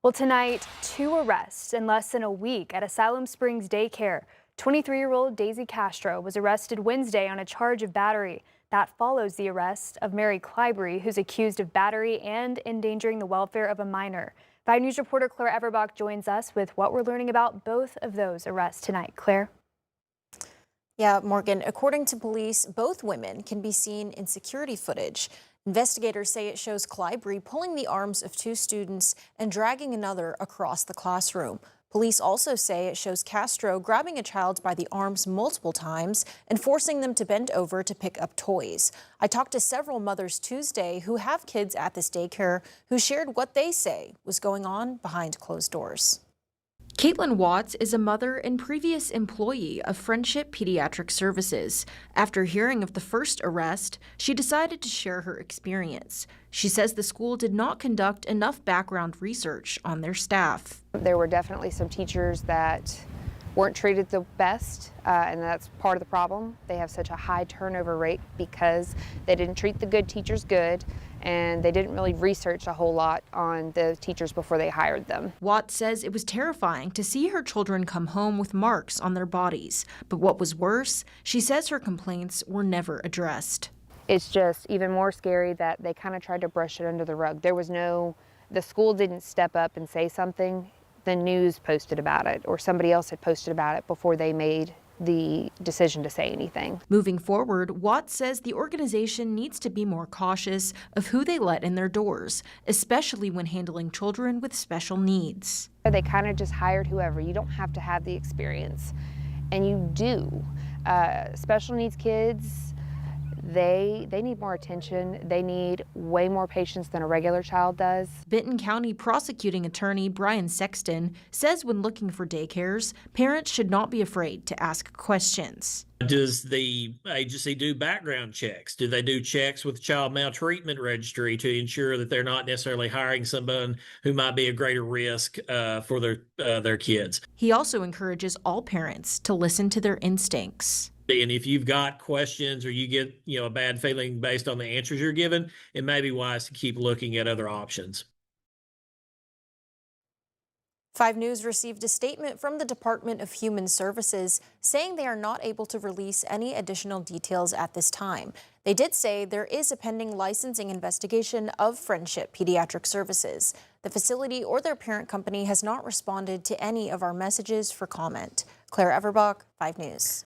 Well, tonight, two arrests in less than a week at a Siloam Springs daycare. 23-year-old Daisy Castro was arrested Wednesday on a charge of battery. That follows the arrest of Mary Clibrey, who's accused of battery and endangering the welfare of a minor. 5 News reporter Claire Everbach joins us with what we're learning about both of those arrests tonight. Claire? Yeah, Morgan, according to police, both women can be seen in security footage. Investigators say it shows Clibrey pulling the arms of two students and dragging another across the classroom. Police also say it shows Castro grabbing a child by the arms multiple times and forcing them to bend over to pick up toys. I talked to several mothers Tuesday who have kids at this daycare who shared what they say was going on behind closed doors. Caitlin Watts is a mother and previous employee of Friendship Pediatric Services. After hearing of the first arrest, she decided to share her experience. She says the school did not conduct enough background research on their staff. There were definitely some teachers that weren't treated the best, and that's part of the problem. They have such a high turnover rate because they didn't treat the good teachers good, and they didn't really research a whole lot on the teachers before they hired them. Watts says it was terrifying to see her children come home with marks on their bodies. But what was worse, she says her complaints were never addressed. It's just even more scary that they kind of tried to brush it under the rug. The school didn't step up and say something. The news posted about it, or somebody else had posted about it before they made the decision to say anything. Moving forward, Watts says the organization needs to be more cautious of who they let in their doors, especially when handling children with special needs. They kind of just hired whoever. You don't have to have the experience, and you do. Special needs kids, they need more attention. They need way more patience than a regular child does. Benton County prosecuting attorney Brian Sexton says when looking for daycares, parents should not be afraid to ask questions. Does the agency do background checks? Do they do checks with child maltreatment registry to ensure that they're not necessarily hiring someone who might be a greater risk for their kids? He also encourages all parents to listen to their instincts. And if you've got questions or you get a bad feeling based on the answers you're given, it may be wise to keep looking at other options. 5 News received a statement from the Department of Human Services saying they are not able to release any additional details at this time. They did say there is a pending licensing investigation of Friendship Pediatric Services. The facility or their parent company has not responded to any of our messages for comment. Claire Everbach, 5 News.